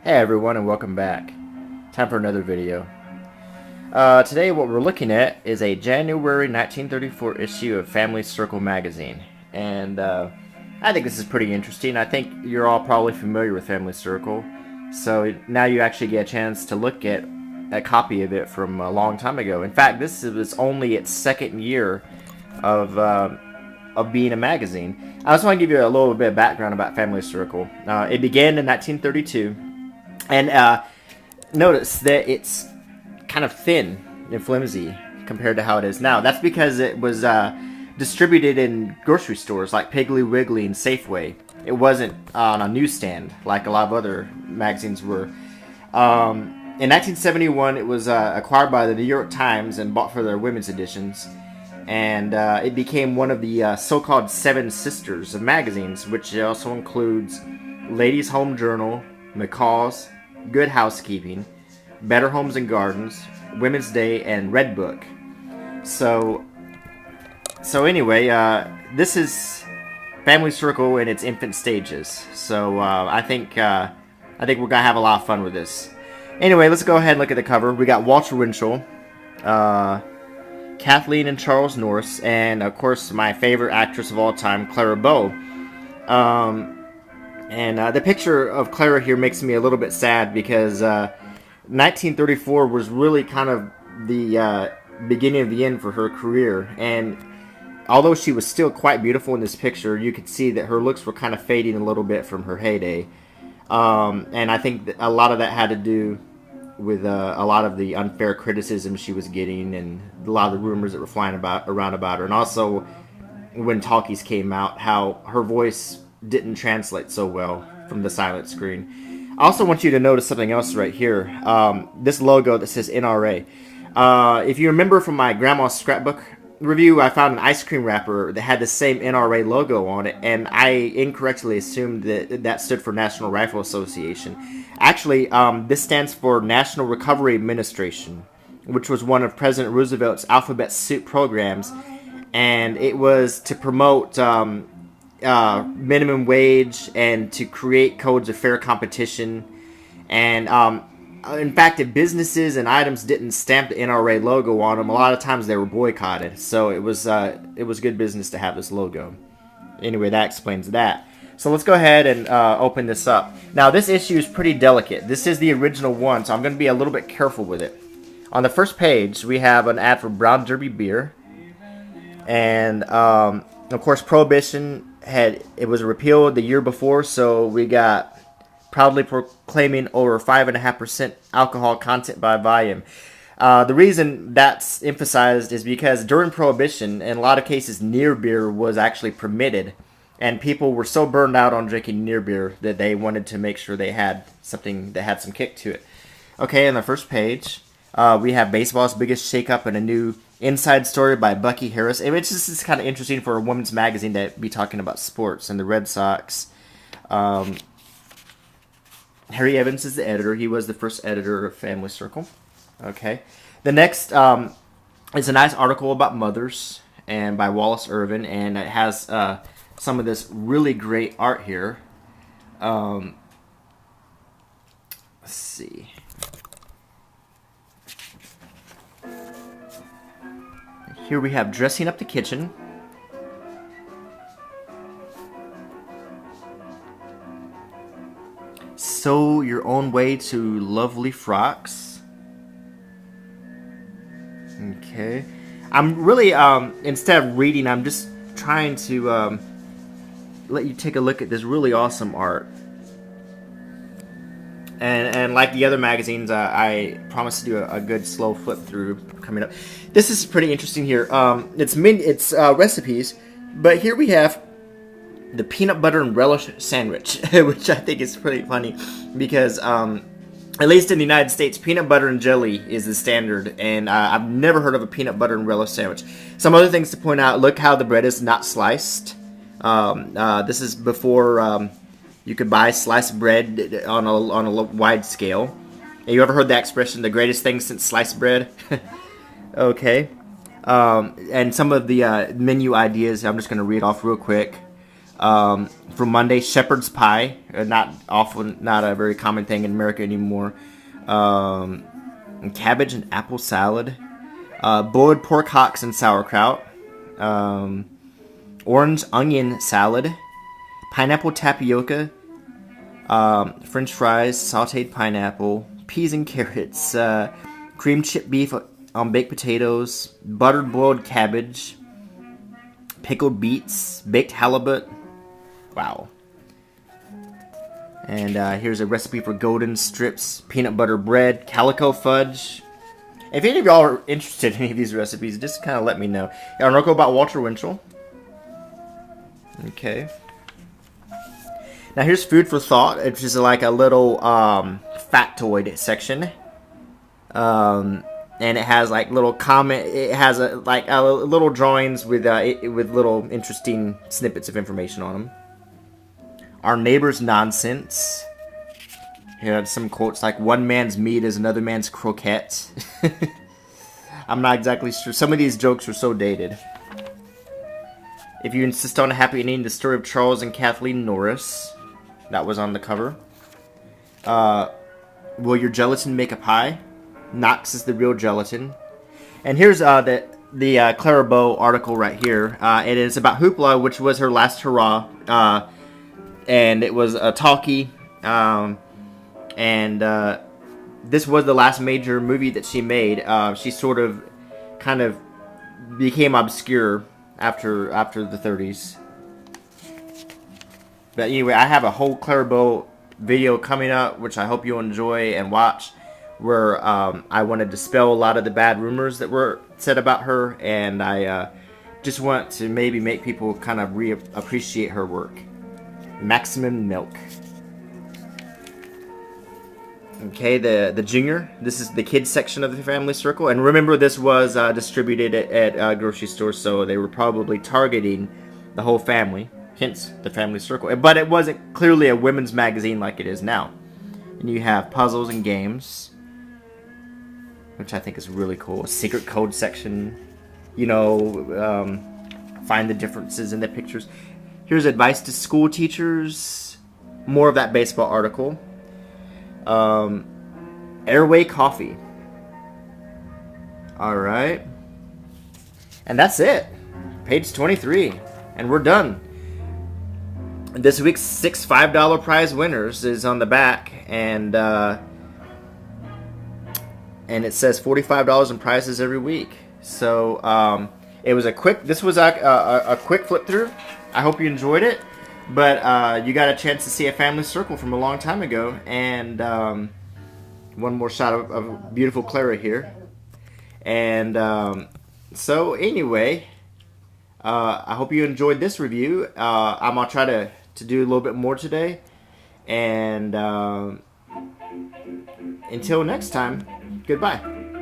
Hey everyone, and welcome back. Time for another video. Today what we're looking at is a January 1934 issue of Family Circle magazine. And I think this is pretty interesting. I think you're all probably familiar with Family Circle. So now you actually get a chance to look at a copy of it from a long time ago. In fact, this was only its second year of being a magazine. I just want to give you a little bit of background about Family Circle. It began in 1932. And notice that it's kind of thin and flimsy compared to how it is now. That's because it was distributed in grocery stores like Piggly Wiggly and Safeway. It wasn't on a newsstand like a lot of other magazines were. In 1971, it was acquired by the New York Times and bought for their women's editions. And it became one of the so-called Seven Sisters of magazines, which also includes Ladies' Home Journal, McCall's, Good Housekeeping, Better Homes and Gardens, Women's Day, and Redbook. So anyway, this is Family Circle in its infant stages. So I think we're gonna have a lot of fun with this. Anyway, let's go ahead and look at the cover. We got Walter Winchell, Kathleen and Charles Norris, and of course my favorite actress of all time, Clara Bow. And the picture of Clara here makes me a little bit sad because 1934 was really kind of the beginning of the end for her career. And although she was still quite beautiful in this picture, you could see that her looks were kind of fading a little bit from her heyday. And I think that a lot of that had to do with a lot of the unfair criticism she was getting and a lot of the rumors that were flying around about her. And also when talkies came out, how her voice didn't translate so well from the silent screen. I also want you to notice something else right here. This logo that says NRA. If you remember from my grandma's scrapbook review, I found an ice cream wrapper that had the same NRA logo on it, and I incorrectly assumed that that stood for National Rifle Association. Actually, this stands for National Recovery Administration, which was one of President Roosevelt's alphabet soup programs, and it was to promote minimum wage and to create codes of fair competition. And in fact, if businesses and items didn't stamp the NRA logo on them, a lot of times they were boycotted. So it was good business to have this logo. Anyway, that explains that. So let's go ahead and open this up. Now, this issue is pretty delicate. This is the original one, so I'm going to be a little bit careful with it. On the first page, we have an ad for Brown Derby beer. And of course, Prohibition was repealed the year before, so we got proudly proclaiming over 5.5% alcohol content by volume. The reason that's emphasized is because during Prohibition, in a lot of cases, near beer was actually permitted, and people were so burned out on drinking near beer that they wanted to make sure they had something that had some kick to it. Okay, on the first page, we have baseball's biggest shakeup and a new inside story by Bucky Harris. It's just kind of interesting for a women's magazine to be talking about sports and the Red Sox. Harry Evans is the editor. He was the first editor of Family Circle. Okay. The next is a nice article about mothers and by Wallace Irvin, and it has some of this really great art here. Let's see. Here we have dressing up the kitchen. Sew your own way to lovely frocks. Okay. I'm really, instead of reading, I'm just trying to let you take a look at this really awesome art. And like the other magazines, I promise to do a good slow flip through coming up. This is pretty interesting here. It's recipes, but here we have the peanut butter and relish sandwich, which I think is pretty funny because at least in the United States, peanut butter and jelly is the standard, and I've never heard of a peanut butter and relish sandwich. Some other things to point out: look how the bread is not sliced. This is before. You could buy sliced bread on a wide scale. Have you ever heard that expression, the greatest thing since sliced bread? Okay. And some of the menu ideas, I'm just going to read off real quick. For Monday, shepherd's pie, not a very common thing in America anymore. Cabbage and apple salad, boiled pork hocks and sauerkraut, orange onion salad, pineapple tapioca, French fries, sautéed pineapple, peas and carrots, cream chip beef on baked potatoes, buttered boiled cabbage, pickled beets, baked halibut. Wow. And here's a recipe for golden strips, peanut butter bread, calico fudge. If any of y'all are interested in any of these recipes, just kind of let me know. An article about Walter Winchell. Okay. Now here's food for thought, which is like a little factoid section. And it has like little comment. It has little drawings with little interesting snippets of information on them. Our neighbor's nonsense. Here are some quotes like, one man's meat is another man's croquette. I'm not exactly sure. Some of these jokes are so dated. If you insist on a happy ending, the story of Charles and Kathleen Norris. That was on the cover. Will your gelatin make a pie? Knox is the real gelatin. And here's the Clara Bow article right here. It is about Hoopla, which was her last hurrah. And it was a talkie. This was the last major movie that she made. She sort of, kind of became obscure after the 30s. But anyway, I have a whole Clara Bow video coming up, which I hope you'll enjoy and watch, where I want to dispel a lot of the bad rumors that were said about her, and I just want to maybe make people kind of appreciate her work. Maximum Milk. Okay, the Junior. This is the kids section of the Family Circle. And remember, this was distributed at grocery stores, so they were probably targeting the whole family, hence the Family Circle. But it wasn't clearly a women's magazine like it is now. And you have puzzles and games, which I think is really cool. A secret code section, find the differences in the pictures. Here's advice to school teachers. More of that baseball article. Airway Coffee. Alright. And that's it. Page 23. And we're done. This week's 6 $5 prize winners is on the back. And it says $45 in prizes every week. So, it was a quick flip through. I hope you enjoyed it. But you got a chance to see a family circle from a long time ago. And one more shot of beautiful Clara here. And so anyway, I hope you enjoyed this review. I'm going to try to do a little bit more today. And until next time, goodbye.